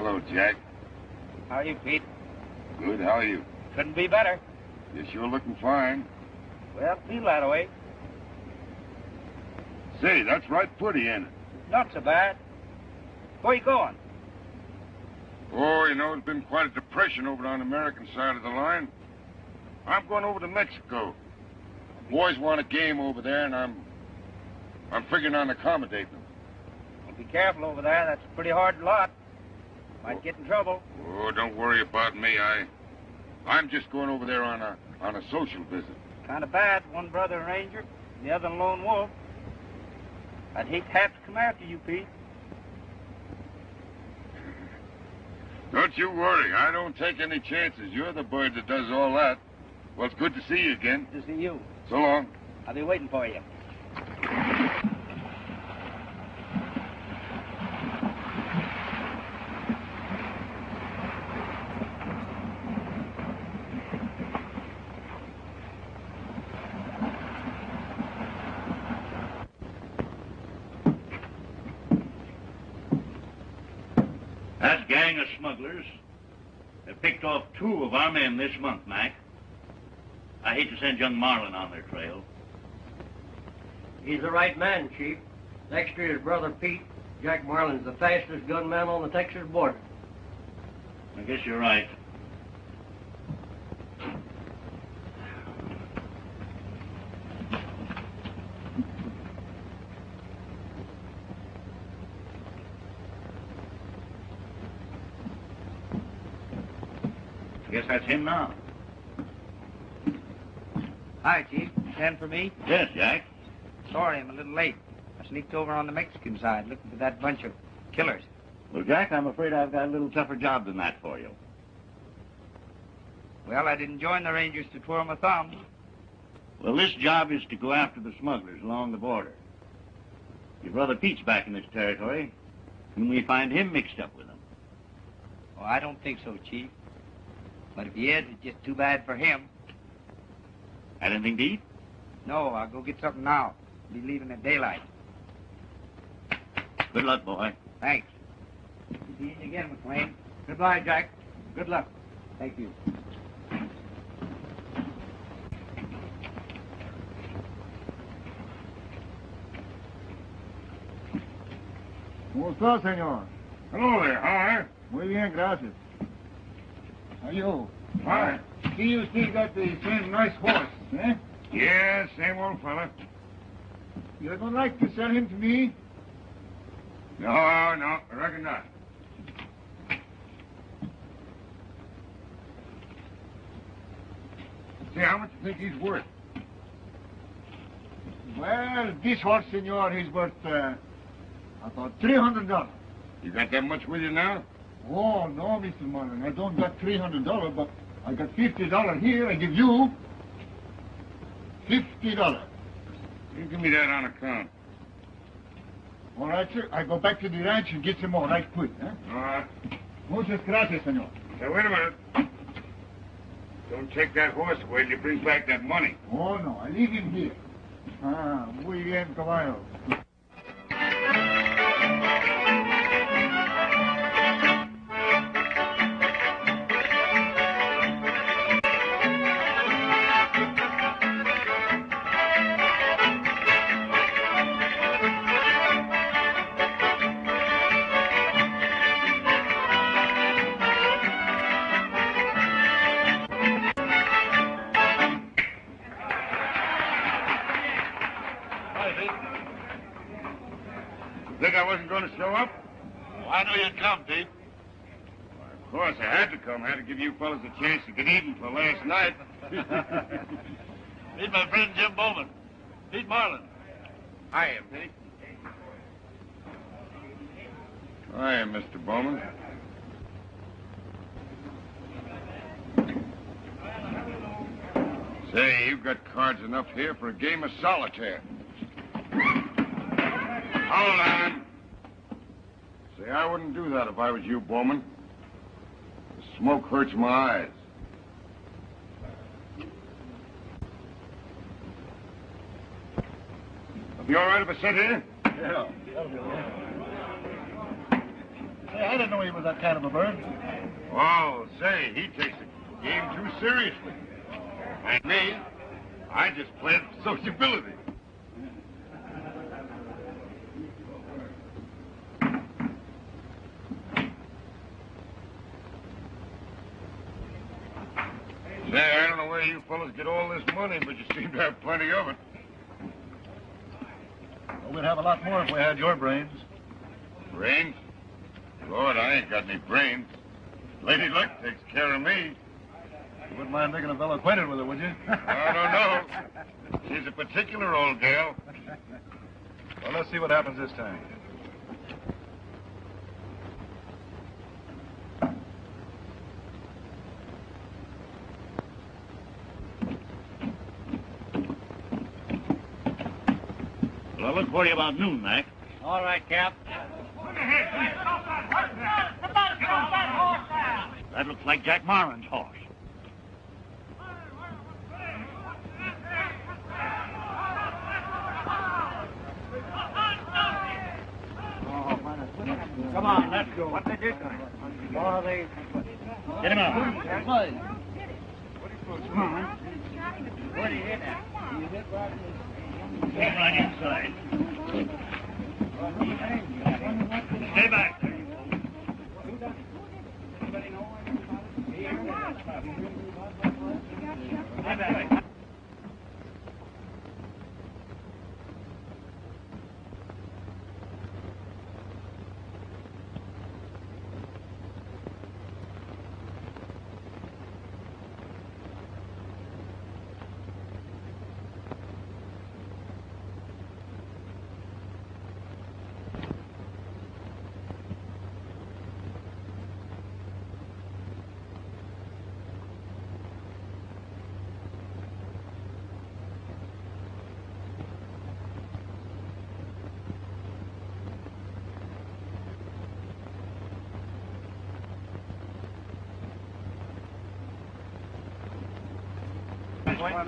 Hello, Jack. How are you, Pete? Good, how are you? Couldn't be better. You're sure looking fine. Well, feel that way. Say, that's right pretty, ain't it? Not so bad. Where you going? Oh, you know, there's been quite a depression over on the American side of the line. I'm going over to Mexico. Boys want a game over there, and I'm figuring on accommodating them. Well, be careful over there. That's a pretty hard lot. Might get in trouble. Oh, don't worry about me. I'm just going over there on a social visit. Kind of bad. One brother a ranger, the other a lone wolf. I'd hate to have to come after you, Pete. Don't you worry. I don't take any chances. You're the bird that does all that. Well, it's good to see you again. Good to see you. So long. I'll be waiting for you. That gang of smugglers have picked off 2 of our men this month, Mac. I hate to send young Marlin on their trail. He's the right man, Chief. Next to his brother Pete, Jack Marlin's the fastest gunman on the Texas border. I guess you're right. Guess that's him now. Hi, Chief. Stand for me? Yes, Jack. Sorry, I'm a little late. I sneaked over on the Mexican side looking for that bunch of killers. Well, Jack, I'm afraid I've got a little tougher job than that for you. Well, I didn't join the Rangers to twirl my thumbs. Well, this job is to go after the smugglers along the border. Your brother Pete's back in this territory, and we find him mixed up with them. Oh, I don't think so, Chief. But if he is, it's just too bad for him. Had anything to eat? No, I'll go get something now. Be leaving at daylight. Good luck, boy. Thanks. See you again, McLean. Goodbye, Jack. Good luck. Thank you. ¿Cómo está, señor? Hello there, how Muy bien, gracias. Are you? Hi. See, you still got the same nice horse, eh? Yeah, same old fella. You don't like to sell him to me? No, I reckon not. Say, how much do you think he's worth? Well, this horse, senor, is worth, about $300. You got that much with you now? Oh, no, Mr. Marlin, I don't got $300, but I got $50 here. I give you $50. You give me that on account. All right, sir. I go back to the ranch and get some more right quick, huh? All right. Muchas gracias, senor. Now, wait a minute. Don't take that horse away till you bring back that money. Oh, no, I leave him here. Ah, muy bien, caballo. Think I wasn't going to show up? Well, I knew you'd come, Pete. Of course, I had to come. I had to give you fellas a chance to get even for last night. Meet my friend Jim Bowman. Pete Marlin. I am, Pete. I am, Mr. Bowman. Say, you've got cards enough here for a game of solitaire. Hold on. Say, I wouldn't do that if I was you, Bowman. The smoke hurts my eyes. Be all right if I sit here? Yeah. Hey, I didn't know he was that kind of a bird. Oh, say, he takes the game too seriously. And me, I just play it for sociability. Say, I don't know where you fellas get all this money, but you seem to have plenty of it. Well, we'd have a lot more if we had your brains. Brains? Lord, I ain't got any brains. Lady Luck takes care of me. You wouldn't mind making a fellow acquainted with her, would you? I don't know. She's a particular old gal. Well, let's see what happens this time. Well, I'll look for you about noon, Mac. All right, Cap. That looks like Jack Marlin's horse. Come on, let's go. What's the difference? Oh, they... Get him out. Come on. Where did you hit at? You hit Right inside. Stay back. Stay back.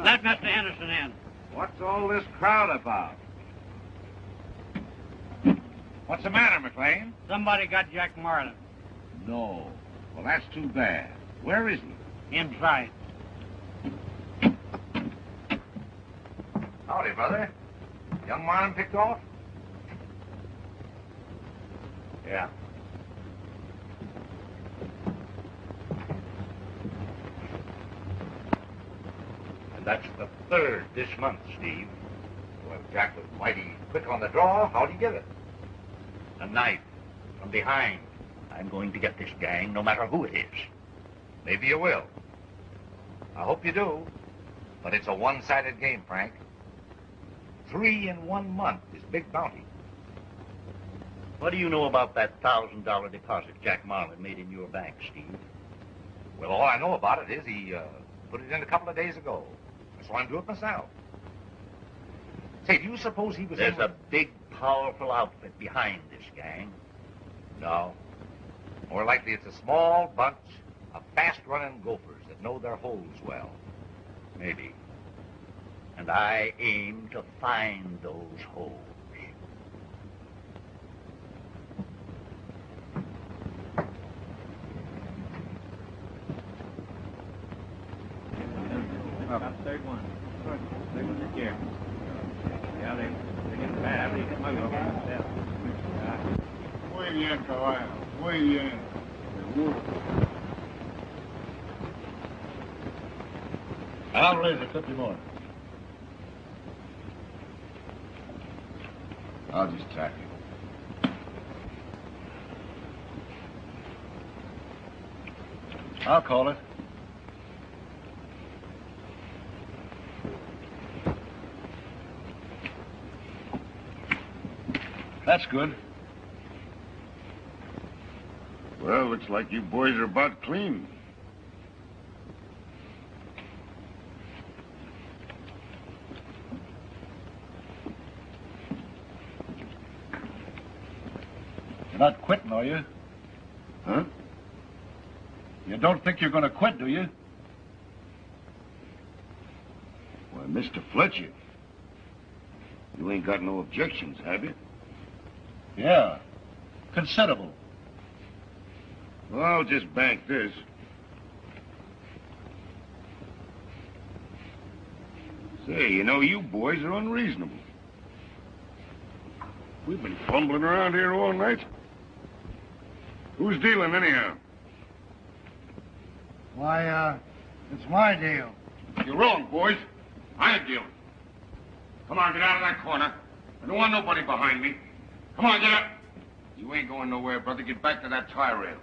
Let Mr. Anderson in. What's all this crowd about? What's the matter, McLean? Somebody got Jack Marlin. No. Well, that's too bad. Where is he? Inside. Howdy, brother. Young Marlin picked off? Yeah. And that's the third this month, Steve. Well, Jack was mighty quick on the draw. How'd he get it? A knife from behind. I'm going to get this gang, no matter who it is. Maybe you will. I hope you do. But it's a one-sided game, Frank. 3 in 1 month is big bounty. What do you know about that $1,000 deposit Jack Marlin made in your bank, Steve? Well, all I know about it is he put it in a couple of days ago. So I'm doing it myself. Say, do you suppose he was There's a big, powerful outfit behind this gang. No. More likely it's a small bunch of fast-running gophers that know their holes well. Maybe. And I aim to find those holes. Third one. Third one this year. Yeah, they're getting bad. They smuggle over themselves. Muy bien, caballo. Muy bien. Seguro. I'll raise it 50 more. I'll just tack it. I'll call it. That's good. Well, looks like you boys are about clean. You're not quitting, are you? Huh? You don't think you're going to quit, do you? Why, Mr. Fletcher, you ain't got no objections, have you? Yeah. Considerable. Well, I'll just bank this. Say, you know, you boys are unreasonable. We've been fumbling around here all night. Who's dealing, anyhow? Why, it's my deal. You're wrong, boys. I'm dealing. Come on, get out of that corner. I don't want nobody behind me. Come on, get up. You ain't going nowhere, brother. Get back to that tie rail.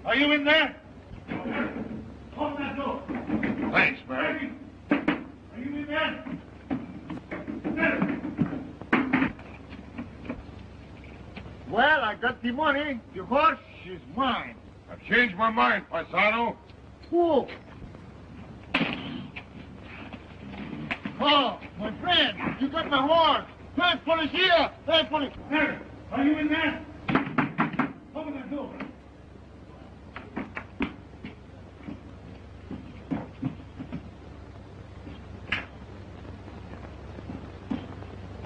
Are you in there? Open that door. Thanks, Mary. Are you in there? Well, I got the money. The horse is mine. I've changed my mind, paisano. Who? Oh, my friend, you got my horse. Hey, policia! Hey, police! Mary, are you in there? Open that door.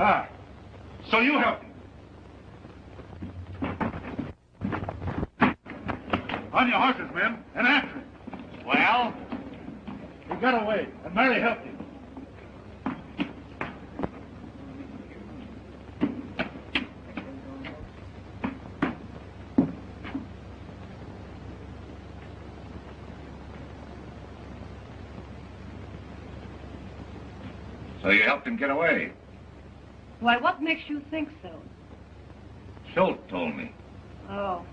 Ah, so you helped him. On your horses, men, and after him. Well? He got away, and Mary helped him. So you helped him get away? Why, what makes you think so? Schultz told me. Oh,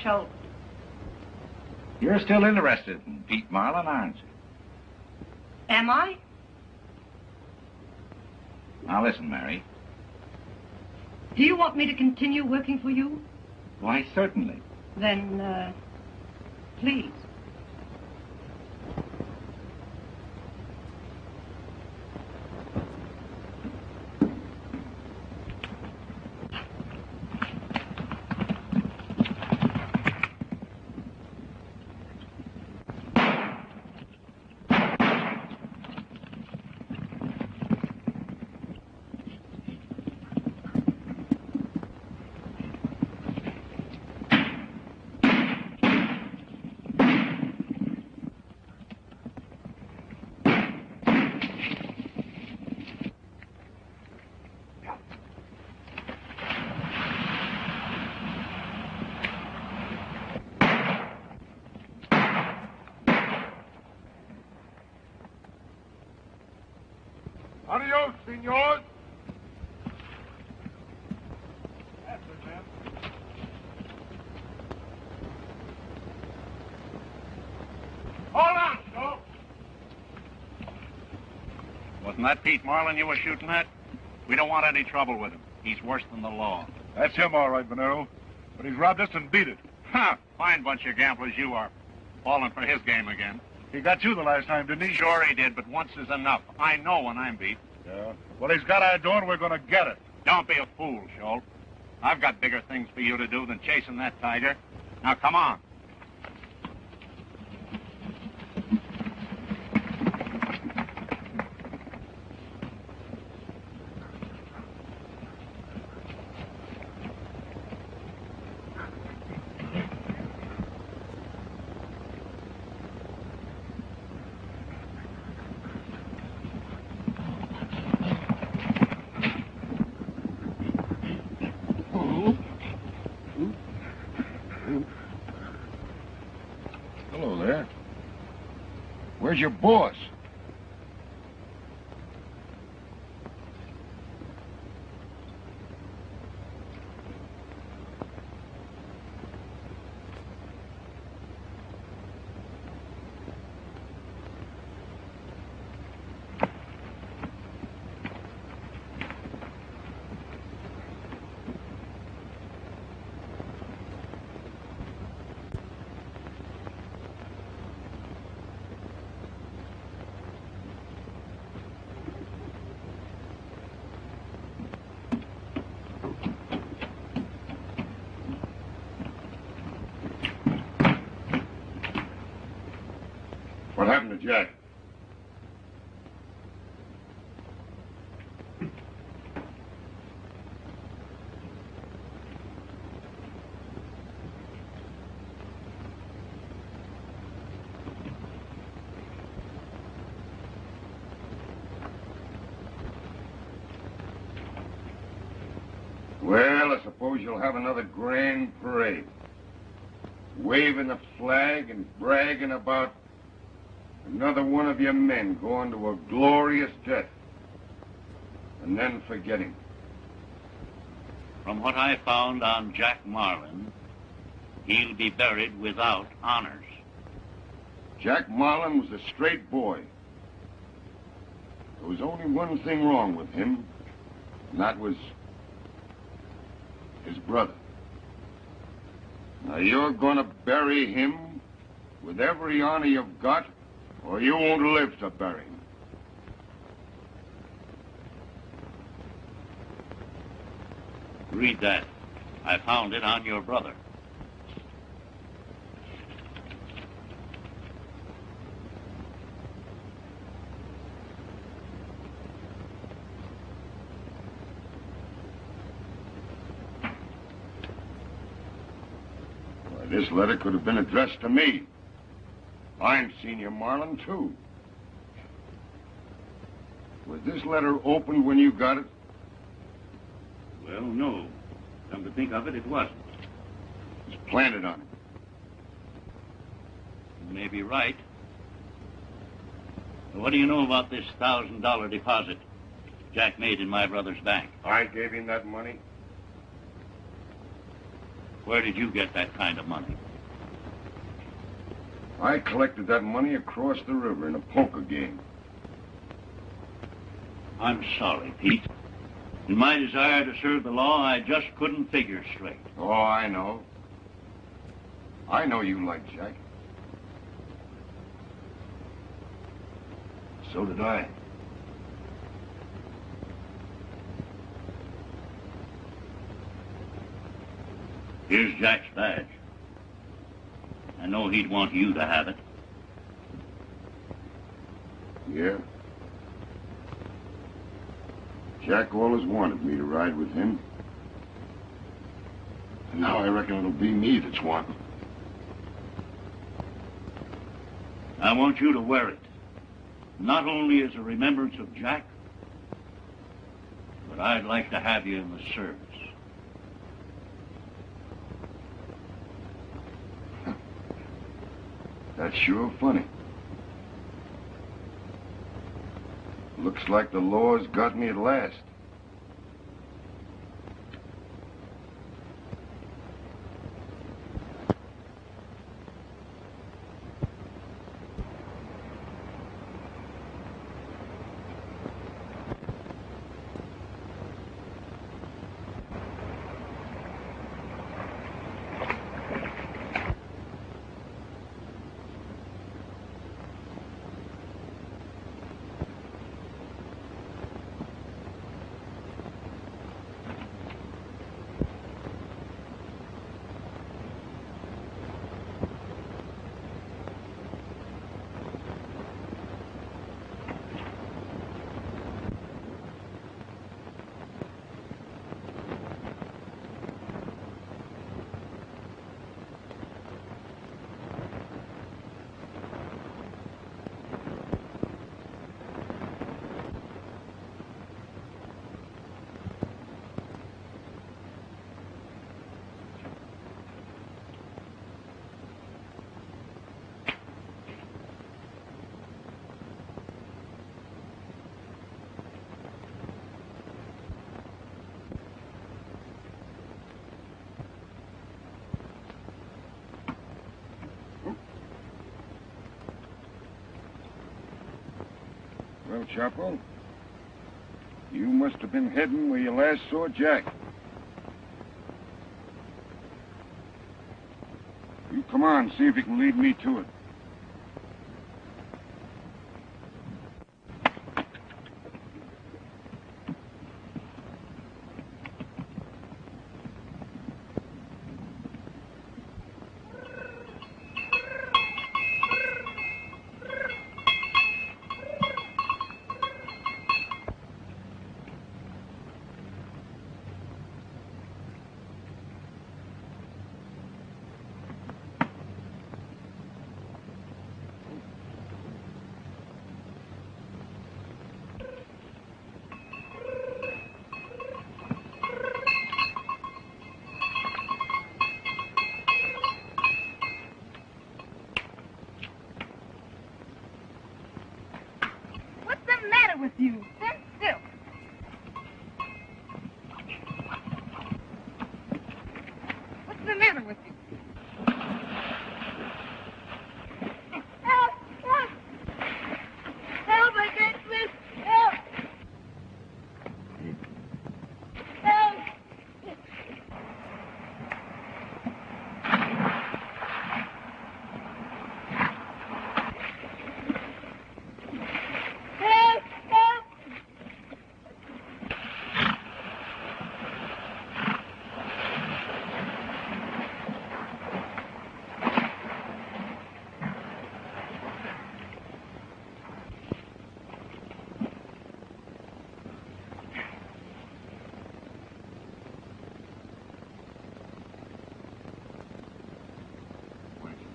Schultz. You're still interested in Pete Marlin, aren't you? Am I? Now listen, Mary. Do you want me to continue working for you? Why, certainly. Then, please. Adios, senors. Hold on, Schultz. Wasn't that Pete Marlin you were shooting at? We don't want any trouble with him. He's worse than the law. That's him, all right, Bonero. But he's robbed us and beat it. Ha! Fine bunch of gamblers you are. Falling for his game again. He got you the last time, didn't he? Sure he did, but once is enough. I know when I'm beat. Yeah. Well, he's got our door, and we're going to get it. Don't be a fool, Schultz. I've got bigger things for you to do than chasing that tiger. Now, come on. Hello there. Where's your boss? Jack. Well, I suppose you'll have another grand parade. Waving the flag and bragging about another one of your men going to a glorious death. And then forgetting. From what I found on Jack Marlin, he'll be buried without honors. Jack Marlin was a straight boy. There was only one thing wrong with him, and that was his brother. Now, you're gonna bury him with every honor you've got, or you won't live to bury him. Read that. I found it on your brother. This letter could have been addressed to me. I'm Senior Marlin, too. Was this letter opened when you got it? Well, no. Come to think of it, it wasn't. It was planted on it. You may be right. What do you know about this $1,000 deposit Jack made in my brother's bank? I gave him that money. Where did you get that kind of money? I collected that money across the river in a poker game. I'm sorry, Pete. In my desire to serve the law, I just couldn't figure straight. Oh, I know. I know you like Jack. So did I. Here's Jack's badge. I know he'd want you to have it. Yeah? Jack always wanted me to ride with him. And now I reckon it'll be me that's wanting. I want you to wear it. Not only as a remembrance of Jack, but I'd like to have you in the service. That's sure funny. Looks like the law's got me at last. Well, Chapo, you must have been heading where you last saw Jack. You come on, see if you can lead me to it. with you. Help! Help! Help! I can't swim! Help! Help! Help! Help!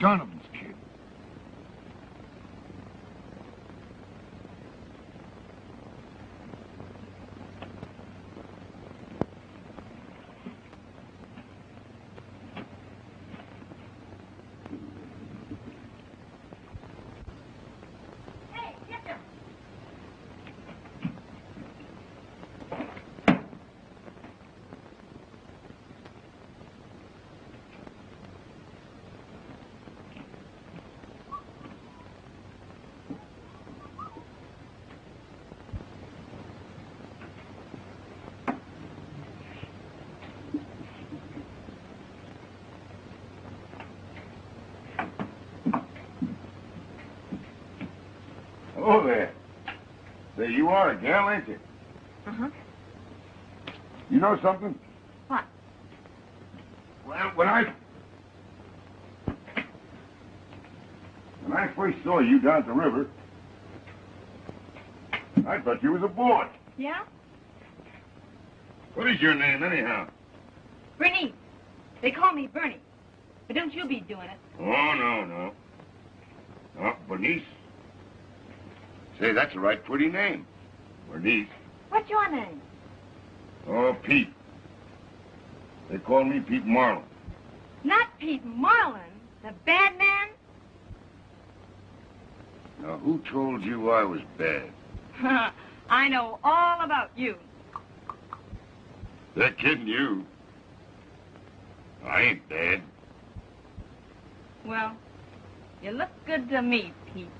Donovan's kid. Hey, get them! Hello there. Say, you are a gal, ain't you? Uh-huh. You know something? What? Well, when I first saw you down at the river, I thought you was a boy. Yeah? What is your name, anyhow? Bernice. They call me Bernie. But don't you be doing it. Oh, no. Oh, Bernice. Say, that's a right pretty name. Bernice. What's your name? Oh, Pete. They call me Pete Marlin. Not Pete Marlin, the bad man? Now, who told you I was bad? I know all about you. They're kidding you. I ain't bad. Well, you look good to me, Pete.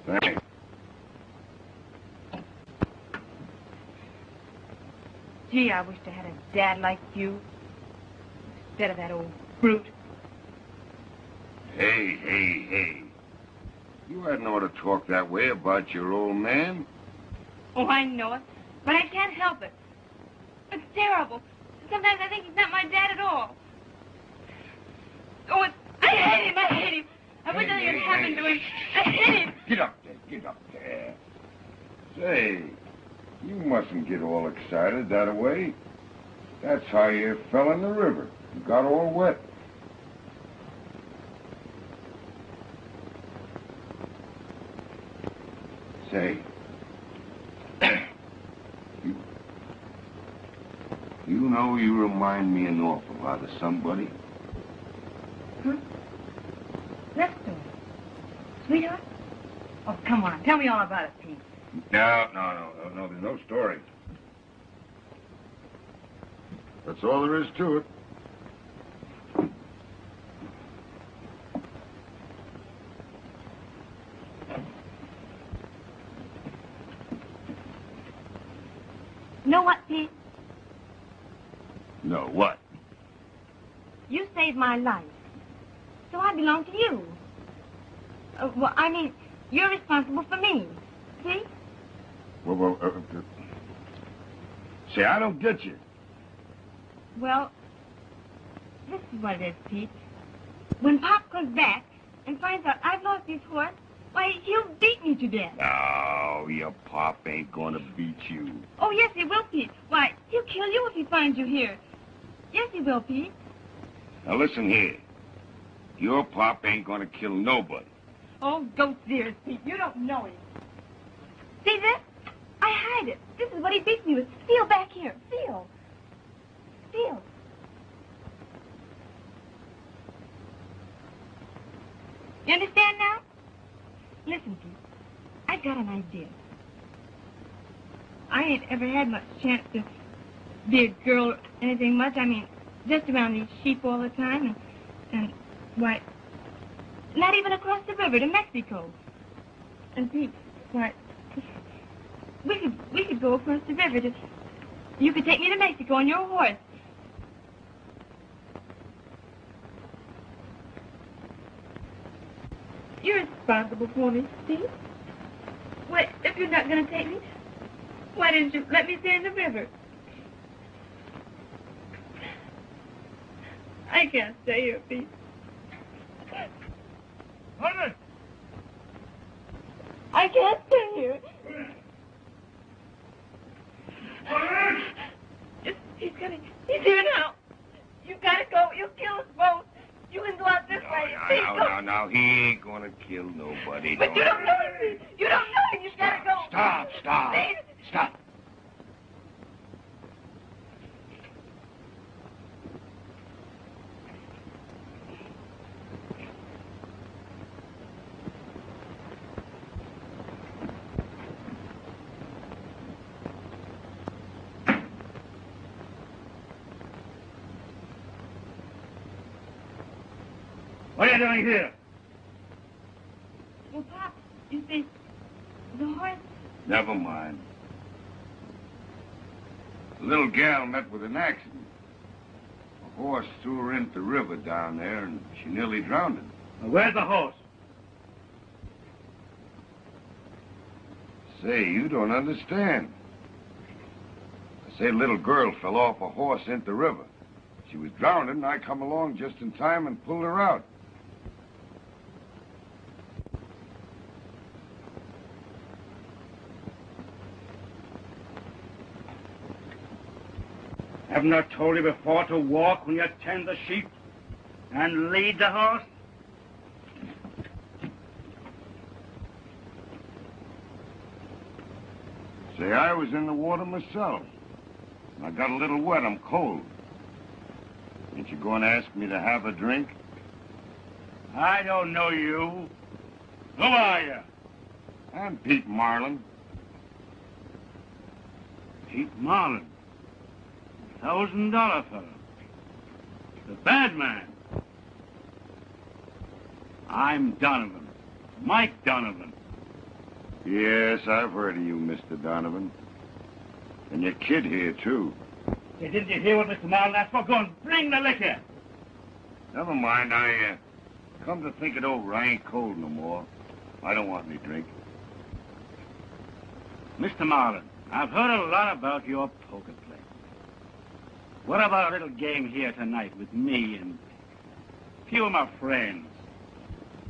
Thanks. Gee, I wish I had a dad like you. Instead of that old brute. Hey. You hadn't ought to talk that way about your old man. Oh, I know it. But I can't help it. It's terrible. Sometimes I think he's not my dad at all. Oh, I hate him. I wish nothing had happened to him. I hate him. Get up there. Say, you mustn't get all excited that way. That's how you fell in the river. You got all wet. Say, you know you remind me an awful lot of somebody. Huh? That story. Sweetheart? Oh, come on. Tell me all about it, Pete. No, there's no story. That's all there is to it. You know what, Pete? No, what? You saved my life. So I belong to you. Well, I mean, you're responsible for me. See? Well, say, I don't get you. Well, this is what it is, Pete. When Pop comes back and finds out I've lost his horse, why, he'll beat me to death. No, your pop ain't gonna beat you. Oh, yes, he will, Pete. Why, he'll kill you if he finds you here. Yes, he will, Pete. Now, listen here. Your pop ain't gonna kill nobody. Oh, go serious, Pete. You don't know him. See this? I hide it. This is what he beats me with. Feel back here. Feel. You understand now? Listen, Pete. I've got an idea. I ain't ever had much chance to be a girl or anything much. I mean, just around these sheep all the time, and why, not even across the river to Mexico. And Pete, why, we could go across the river to, you could take me to Mexico on your horse. You're responsible for me, Pete. Why, if you're not going to take me, why didn't you let me stay in the river? I can't stay here, Pete. Hunter! I can't stay here. He's coming. He's here now. You gotta go. You'll kill us both. You can go out this way. Now, he ain't gonna kill nobody. But you don't know him. You don't know him. You gotta go. Stop. Please. Stop. What are you doing here? Well, Pop, you see, the horse... Never mind. The little gal met with an accident. A horse threw her into the river down there, and she nearly drowned. Now, where's the horse? Say, you don't understand. I say, a little girl fell off a horse into the river. She was drowning, and I come along just in time and pulled her out. Haven't I told you before to walk when you tend the sheep and lead the horse? Say, I was in the water myself. I got a little wet. I'm cold. Ain't you going to ask me to have a drink? I don't know you. Who are you? I'm Pete Marlin. Pete Marlin. $1,000 fellow. The bad man. I'm Donovan. Mike Donovan. Yes, I've heard of you, Mr. Donovan. And your kid here, too. Hey, didn't you hear what Mr. Marlin asked for? Go and bring the liquor. Never mind, come to think it over, I ain't cold no more. I don't want any drink. Mr. Marlin, I've heard a lot about your poker play. What about a little game here tonight with me and a few of my friends?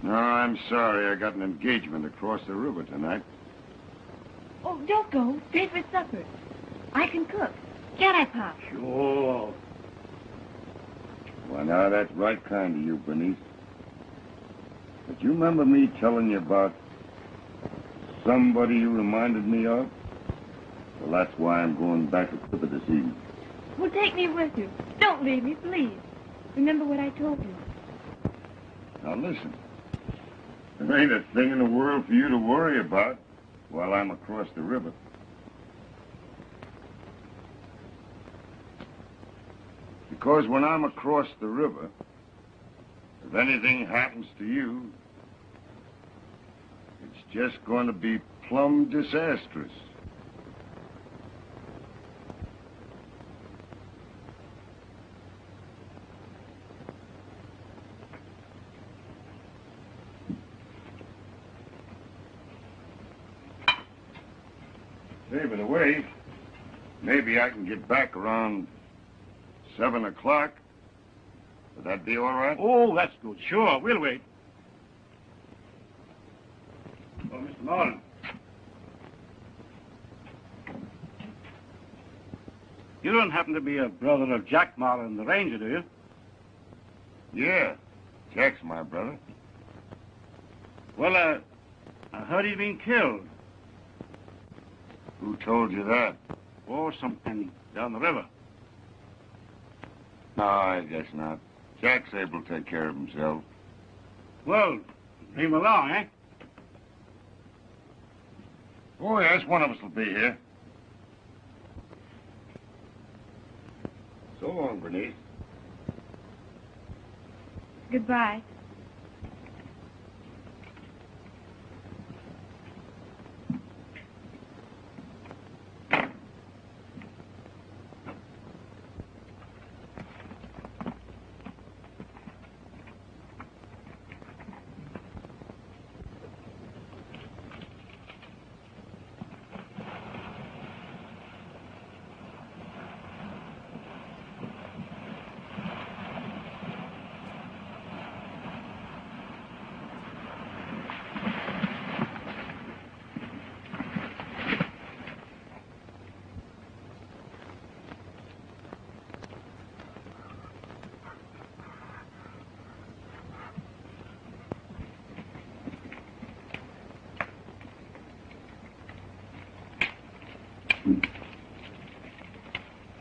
No, I'm sorry. I got an engagement across the river tonight. Oh, don't go. Stay for supper. I can cook. Can't I, Pop? Sure. Well, now, that's right kind of you, Bernice. But you remember me telling you about somebody you reminded me of? Well, that's why I'm going back to supper this evening. Well, take me with you. Don't leave me, please. Remember what I told you. Now, listen. There ain't a thing in the world for you to worry about while I'm across the river. Because when I'm across the river, if anything happens to you, it's just going to be plumb disastrous. Hey, by the way, maybe I can get back around 7 o'clock. Would that be all right? Oh, that's good. Sure, we'll wait. Oh, Mr. Marlin. You don't happen to be a brother of Jack Marlin, the ranger, do you? Yeah, Jack's my brother. Well, I heard he'd been killed. Who told you that? Oh, something down the river. No, I guess not. Jack's able to take care of himself. Well, bring him along, eh? Oh, yes, one of us will be here. So long, Bernice. Goodbye.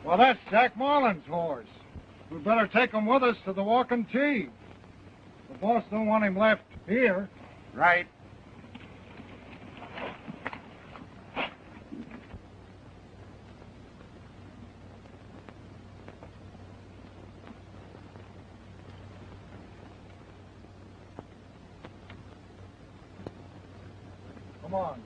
Well, that's Jack Marlin's horse. We better take him with us to the walking tee. The boss don't want him left here. Right. Come on.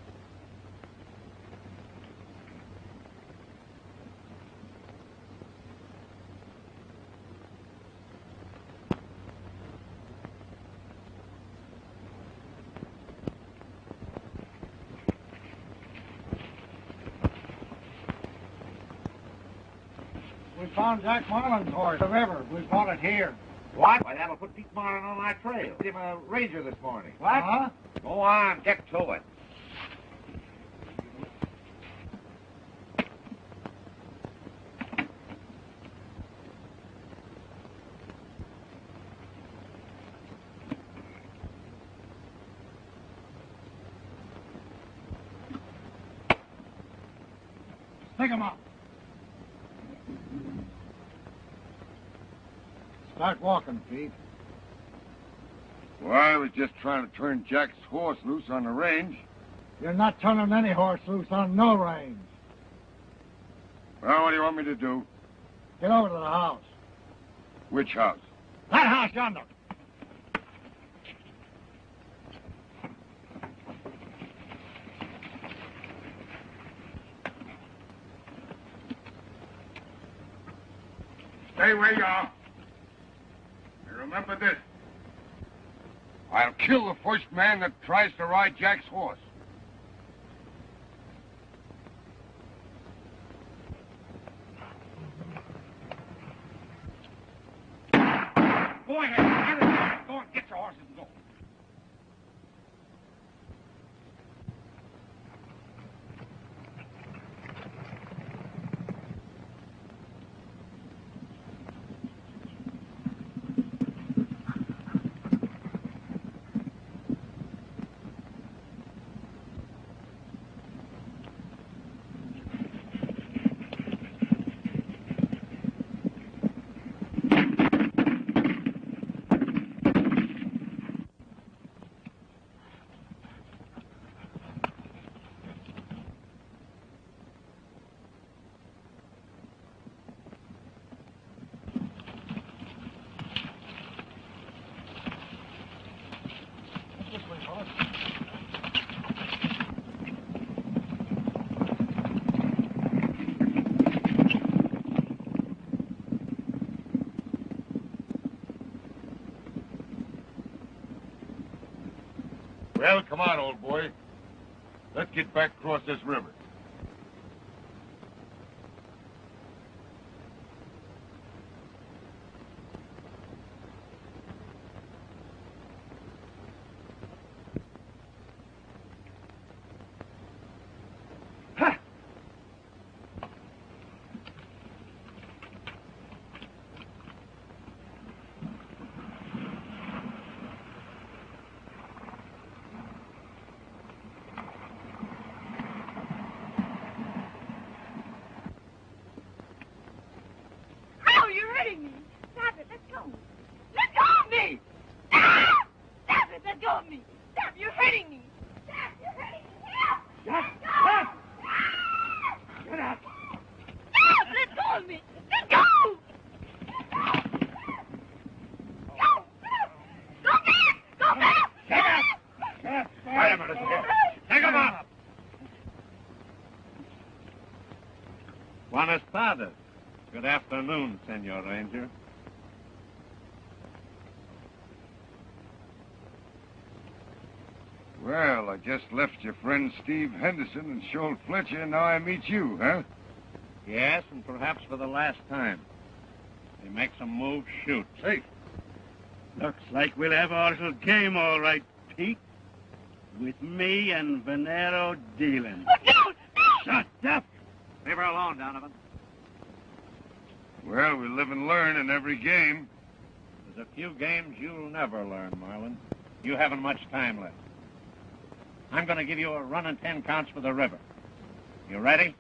We found Jack Marlin's horse, the river. We bought it here. What? Why, that'll put Pete Marlin on my trail. Give him a ranger this morning. What? Huh? Go on, get to it. Pick him up. Start walking, Pete. Well, I was just trying to turn Jack's horse loose on the range. You're not turning any horse loose on no range. Well, what do you want me to do? Get over to the house. Which house? That house yonder. Stay where you are. And remember this. I'll kill the first man that tries to ride Jack's horse. Go ahead. Go and get your horses and go. Well, come on, old boy. Let's get back across this river. Oh, you're hurting me. Stop it. Let go. Let go of me. Ah! Stop it. Let go of me. Stop. You're hurting me. Stop. You're hurting me. Help. Let go. Stop. Ah! Get up. Stop. Let go of me. Let go. Let go. Go. afternoon, Senor Ranger. Well, I just left your friend Steve Henderson and Scholl Fletcher, and now I meet you, huh? Yes, and perhaps for the last time. They make some moves, shoot. Hey, looks like we'll have our little game all right, Pete. With me and Venero dealing. Shut up! Leave her alone, Donovan. Well, we live and learn in every game. There's a few games you'll never learn, Marlin. You haven't much time left. I'm going to give you a run and 10 counts for the river. You ready?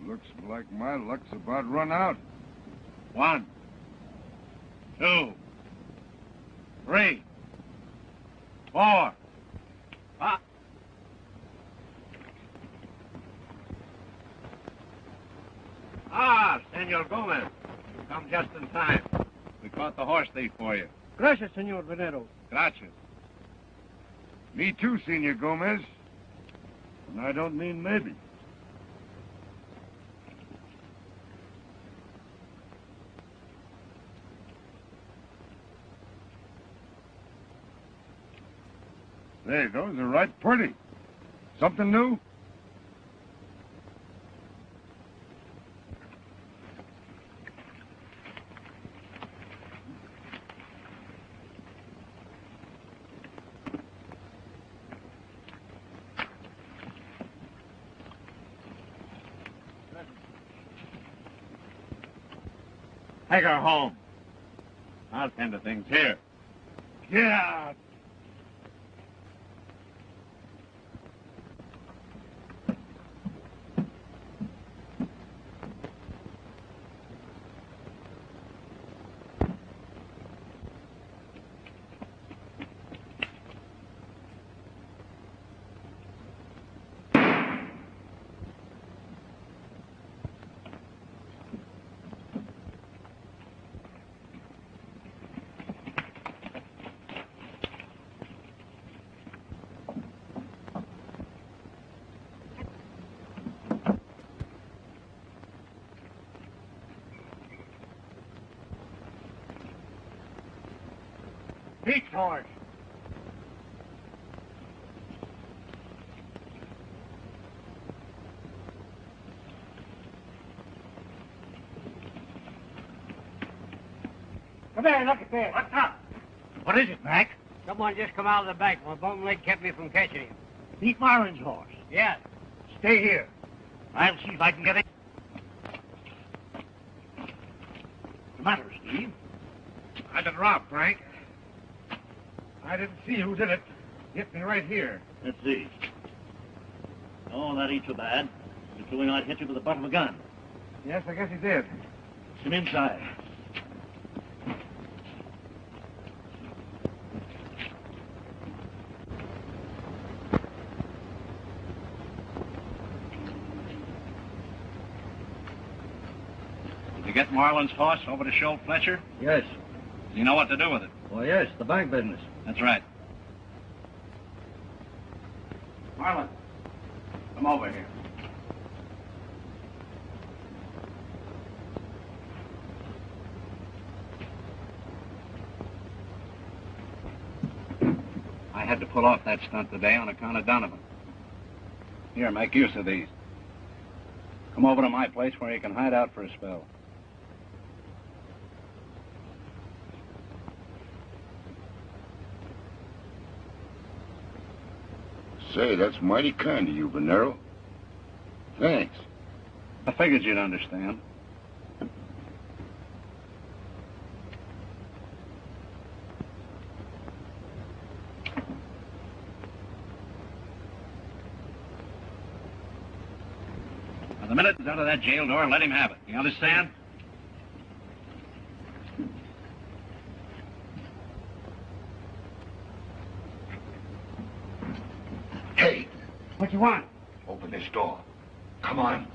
Looks like my luck's about run out. 1, 2, 3, 4, 5. Ah, Senor Gomez. You come just in time. We caught the horse thief for you. Gracias, Senor Venero. Gracias. Me too, Senor Gomez. And I don't mean maybe. Hey, those are right pretty. Something new? Take her home. I'll tend to things here. Yeah. Pete's horse. Come here, look at this. What's up? What is it, Mac? Someone just come out of the bank. My bum leg kept me from catching him. Pete Marlin's horse. Yes. Stay here. I'll see if I can get it. What's the matter, Steve? I've been robbed, Frank. I didn't see who did it. Hit me right here. Let's see. Oh, that ain't so bad. You're throwing out hit you with the butt of a gun. Yes, I guess he did. Come inside. Did you get Marlin's horse over to Scholl Fletcher? Yes. Do you know what to do with it? Well, yes, the bank business. That's right. Marlin, come over here. I had to pull off that stunt today on account of Donovan. Here, make use of these. Come over to my place where you can hide out for a spell. Say, that's mighty kind of you, Venero. Thanks. I figured you'd understand. Now, the minute he's out of that jail door, let him have it. You understand? Hey, What you want? open this door. Come on.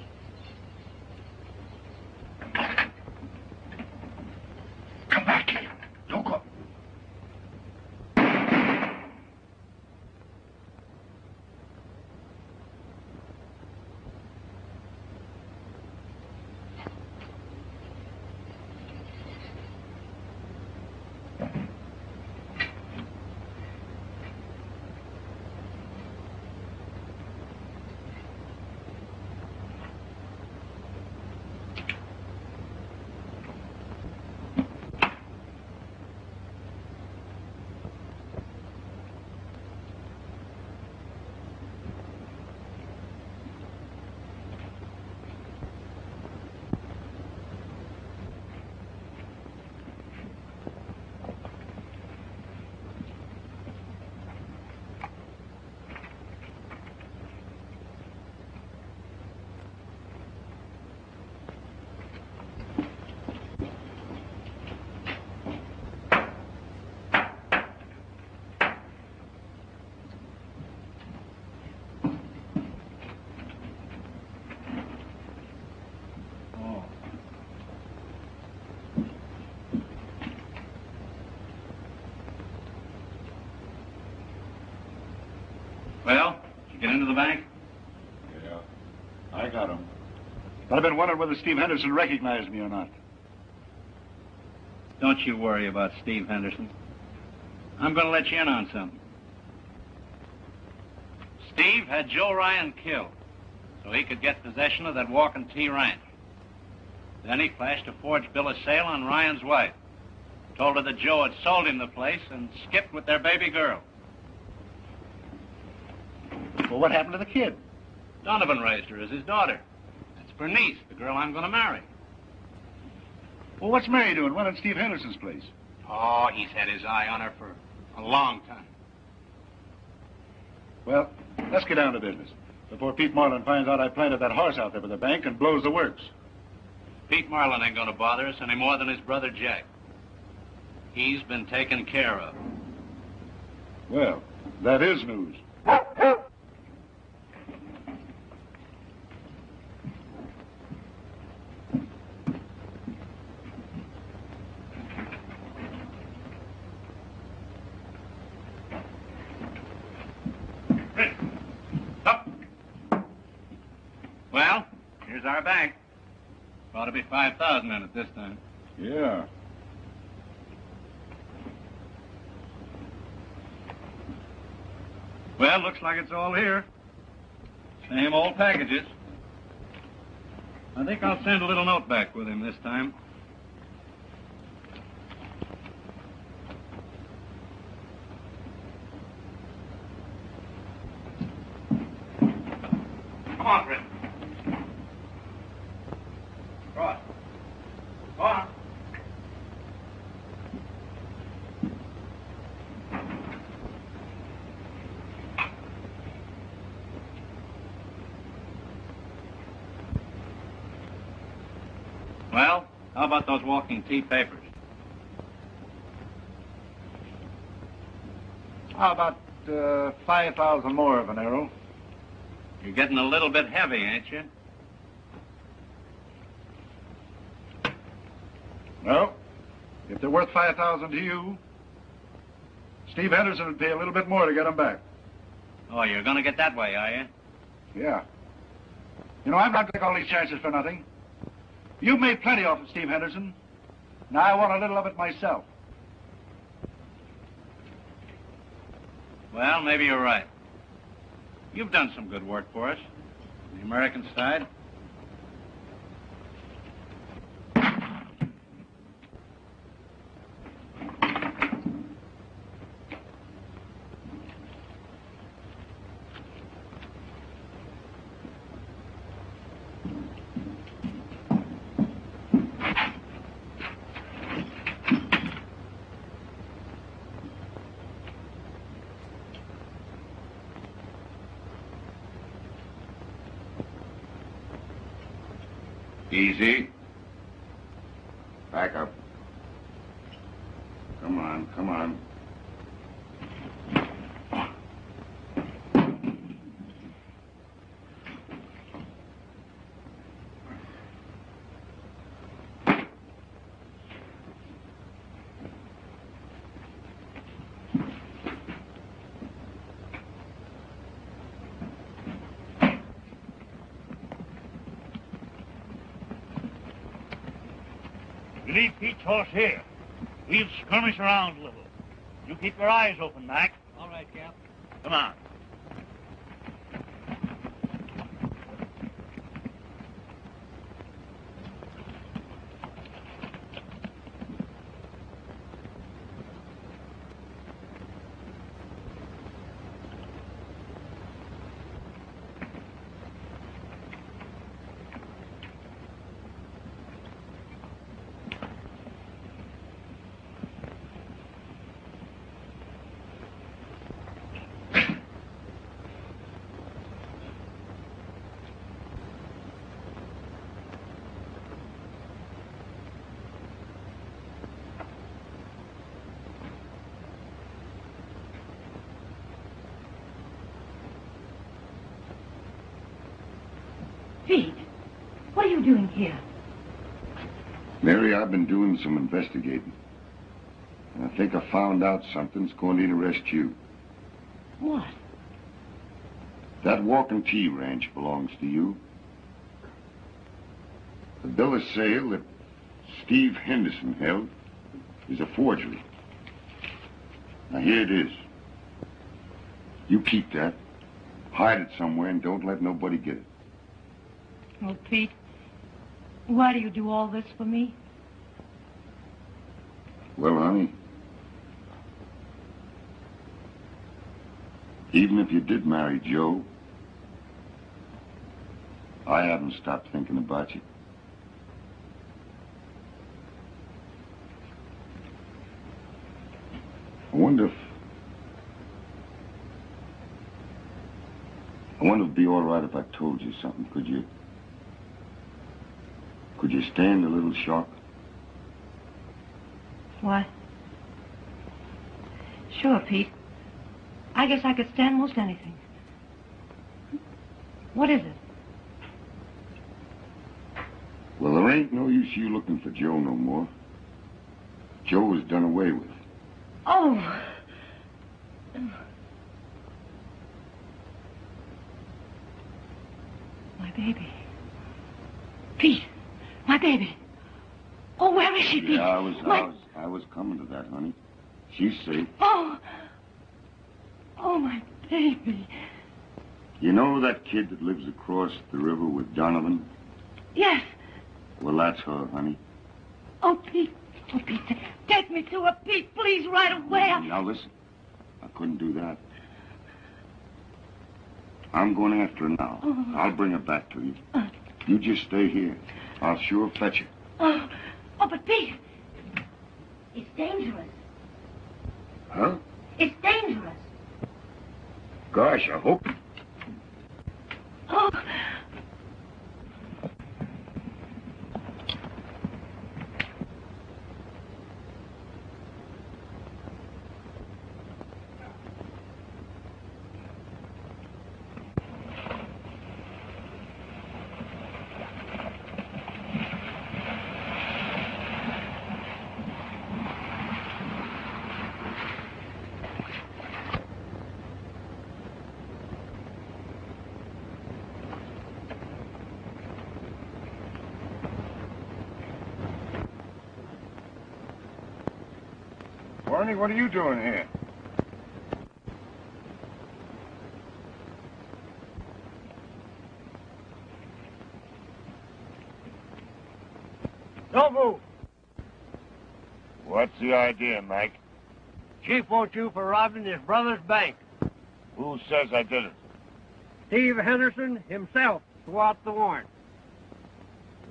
Come back here. Don't go. Get into the bank? Yeah, I got him. But I've been wondering whether Steve Henderson recognized me or not. Don't you worry about Steve Henderson. I'm going to let you in on something. Steve had Joe Ryan killed so he could get possession of that Walking T ranch. Then he flashed a forged bill of sale on Ryan's wife. Told her that Joe had sold him the place and skipped with their baby girl. Well, what happened to the kid? Donovan raised her as his daughter. That's Bernice, the girl I'm going to marry. Well, what's Mary doing? Well, at Steve Henderson's place. Oh, he's had his eye on her for a long time. Well, let's get down to business before Pete Marlin finds out I planted that horse out there by the bank and blows the works. Pete Marlin ain't going to bother us any more than his brother Jack. He's been taken care of. Well, that is news. Up. Well, here's our bank. Ought to be 5,000 in it this time. Yeah. Well, looks like it's all here. Same old packages. I think I'll send a little note back with him this time. Come on, Fred. Cross. Go on. Well, how about those Walking T papers? How about 5,000 more, Venero? You're getting a little bit heavy, ain't you? Well, if they're worth 5,000 to you, Steve Henderson would pay a little bit more to get them back. Oh, you're going to get that way, are you? Yeah. You know, I'm not taking all these chances for nothing. You've made plenty off of Steve Henderson. Now I want a little of it myself. Well, maybe you're right. You've done some good work for us, the American side. Easy. Back up. Come on, come on. You leave Pete's horse here. We'll skirmish around a little. You keep your eyes open, Mac. All right, Cap. Come on. Pete, what are you doing here? Mary, I've been doing some investigating. And I think I found out something's going to interest you. What? That Walking T ranch belongs to you. The bill of sale that Steve Henderson held is a forgery. Now, here it is. You keep that, hide it somewhere, and don't let nobody get it. Oh, Pete, why do you do all this for me? Well, honey, even if you did marry Joe, I haven't stopped thinking about you. I wonder if it'd be all right if I told you something. Could you stand a little shock? Why? Sure, Pete. I guess I could stand most anything. What is it? Well, there ain't no use you looking for Joe no more. Joe was done away with. Oh! My baby. Pete, my baby. Oh, where is she, Pete? Yeah, I was coming to that, honey. She's safe. Oh! Oh, my baby. You know that kid that lives across the river with Donovan? Yes. Well, that's her, honey. Oh, Pete. Oh, Pete, take me to her, Pete, please, right away. Now, listen. I couldn't do that. I'm going after her now. Oh. I'll bring her back to you. You just stay here. I'll sure fetch her. Oh, but Pete, it's dangerous. Huh? It's dangerous. Gosh, I hope... Oh. Barney, what are you doing here? Don't move. What's the idea, Mike? Chief wants you for robbing his brother's bank. Who says I did it? Steve Henderson himself threw out the warrant.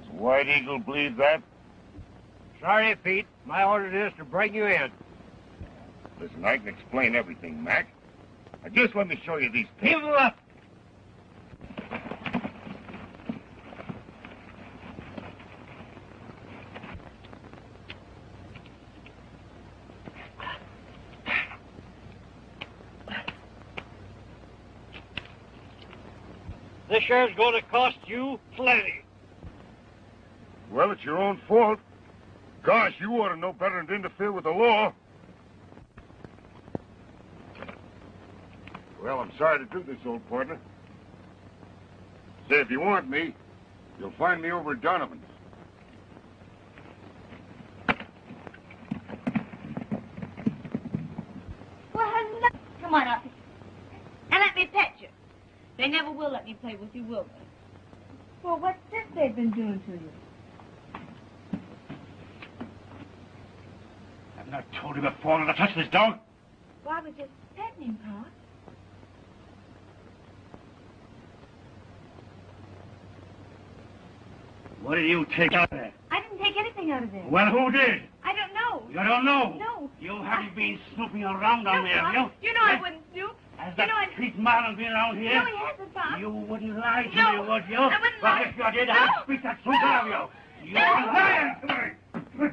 Does White Eagle believe that? Sorry, Pete. My order is to bring you in. Listen, I can explain everything, Mac. Now, just let me show you these Give him up. This share's going to cost you plenty. Well, it's your own fault. Gosh, you ought to know better than to interfere with the law. Well, I'm sorry to do this, old partner. Say, if you want me, you'll find me over at Donovan's. Well, hello. Come on up. And let me pet you. They never will let me play with you, will they? Well, what's this they've been doing to you? I've not told you before not to touch this dog. Well, I was just petting him, Pa. What did you take out of there? I didn't take anything out of there. Well, who did? I don't know. You don't know? No. You haven't been snooping around down there, have you? You know I wouldn't snoop. Has You that know I... Pete Marlin been around here? No, he hasn't, Pa. You wouldn't lie to No, me, would you? I wouldn't Well, lie. if you did, No. I'd speak that truth out of you. You're lying to me.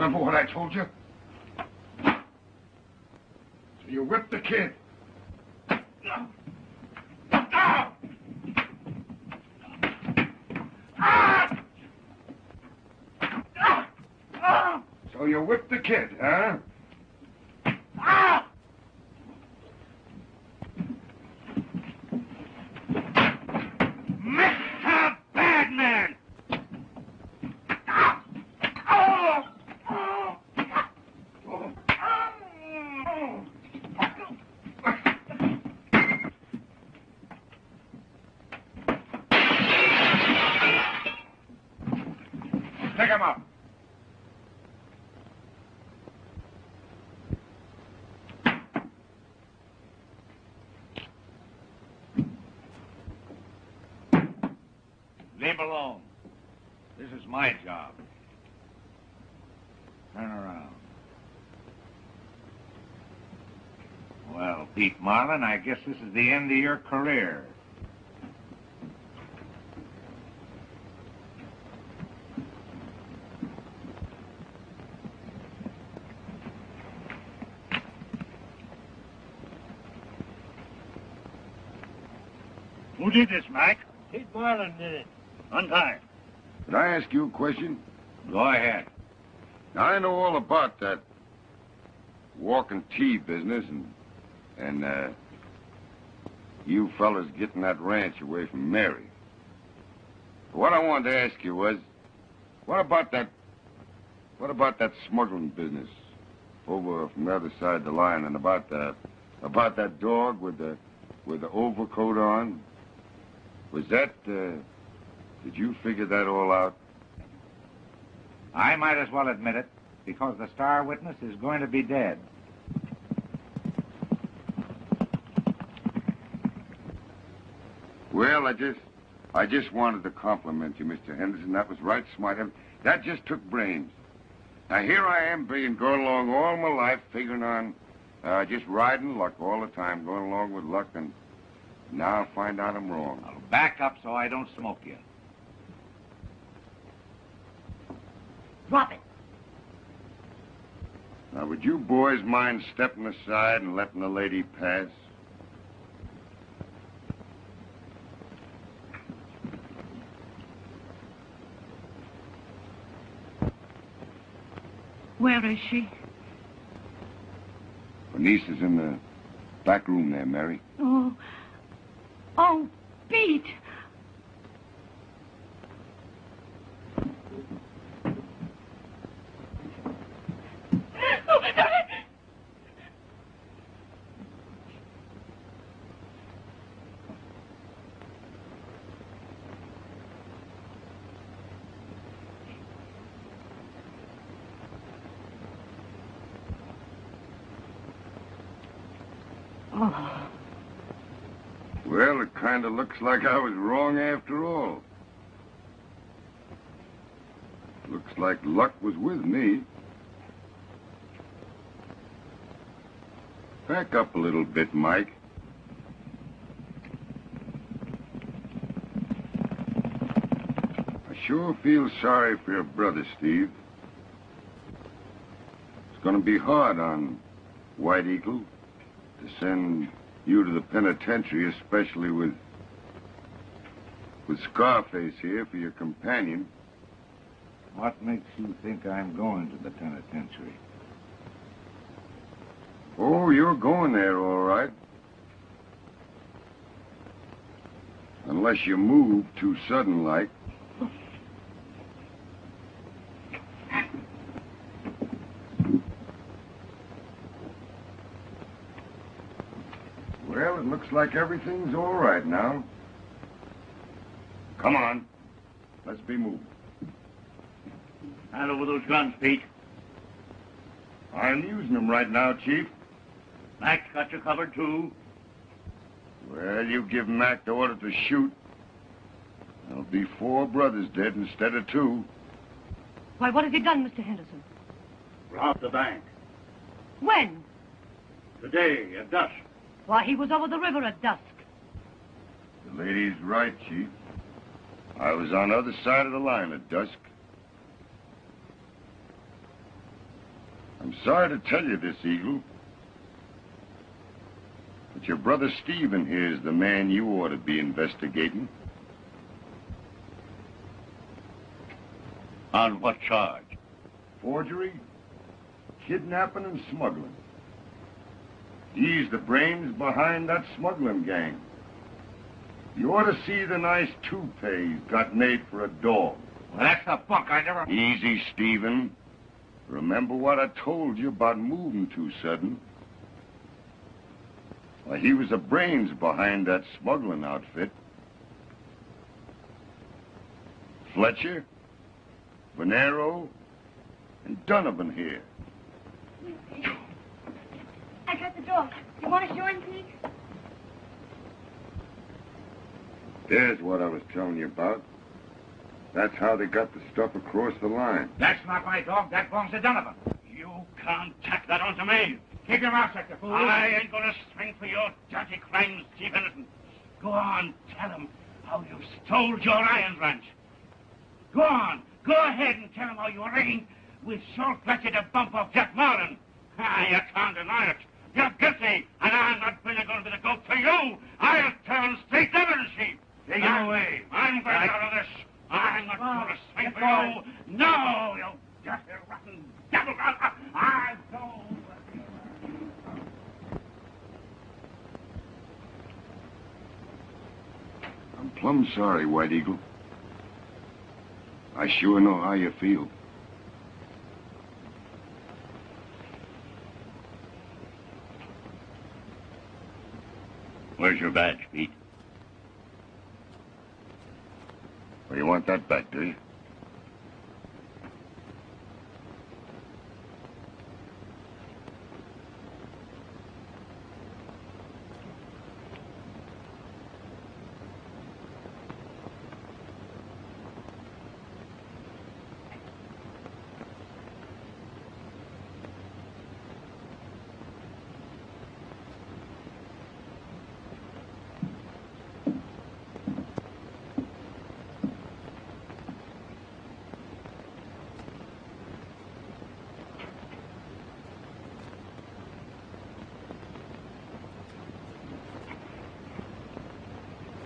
remember what I told you? So you whipped the kid. So you whipped the kid, huh? Mr. Badman! Pick him up. Leave him alone. This is my job. Turn around. Well, Pete Marlin, I guess this is the end of your career. Who did this, Mike? Pete Marlin did it. Untie. Could I ask you a question? Go ahead. Now, I know all about that walking tea business and you fellas getting that ranch away from Mary. But what I wanted to ask you was, what about that smuggling business over from the other side of the line, and about that dog with the overcoat on? Was that, did you figure that all out? I might as well admit it, because the star witness is going to be dead. Well, I just wanted to compliment you, Mr. Henderson. That was right smart. That just took brains. Now, here I am being going along all my life, figuring on just riding luck all the time, going along with luck, and now I find out I'm wrong. I'll back up so I don't smoke you. Drop it. Now, would you boys mind stepping aside and letting the lady pass? Where is she? Her niece is in the back room there, Mary. Oh. Oh, Pete. Oh. Well, it kind of looks like I was wrong after all. Looks like luck was with me. Back up a little bit, Mike. I sure feel sorry for your brother, Steve. It's going to be hard on White Eagle to send you to the penitentiary, especially with Scarface here for your companion. What makes you think I'm going to the penitentiary? Oh, you're going there, all right. Unless you move too sudden-like. Well, it looks like everything's all right now. Come on. Let's be moving. Hand over those guns, Pete. I'm using them right now, Chief. Mac's got you covered, too. Well, you give Mac the order to shoot. There'll be 4 brothers dead instead of 2. Why, what has he done, Mr. Henderson? Robbed the bank. When? Today, at dusk. Why, he was over the river at dusk. The lady's right, Chief. I was on the other side of the line at dusk. I'm sorry to tell you this, Eagle. But your brother Stephen here is the man you ought to be investigating. On what charge? Forgery, kidnapping, and smuggling. He's the brains behind that smuggling gang. You ought to see the nice toupee he's got made for a dog. Well, that's the bunk I never... Easy, Stephen. Remember what I told you about moving too sudden? Well, he was the brains behind that smuggling outfit. Fletcher, Venero, and Donovan here. I got the dog. You want to show him, Pete? There's what I was telling you about. That's how they got the stuff across the line. That's not my dog. That belongs to Donovan. You can't tack that onto me. Keep your mouth shut, you fool. I ain't gonna swing for your dirty crimes, Steve Henderson. Go on, tell him how you stole Joe Ryan's ranch. Go on, go ahead and tell him how you arranged with Saul Fletcher to bump off Jack Marlin. You can't deny it. You're guilty, and I'm not going to be the goat for you. I'll turn straight devil sheep. Take him away. I'm going out of this. I'm not going to swing for you. No, you dirty, rotten devil. I don't. I'm plumb sorry, White Eagle. I sure know how you feel. Where's your badge, Pete? Well, you want that back, do you?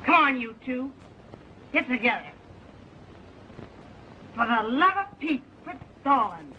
Come on, you two. Get together. For the love of Pete, quit stalling.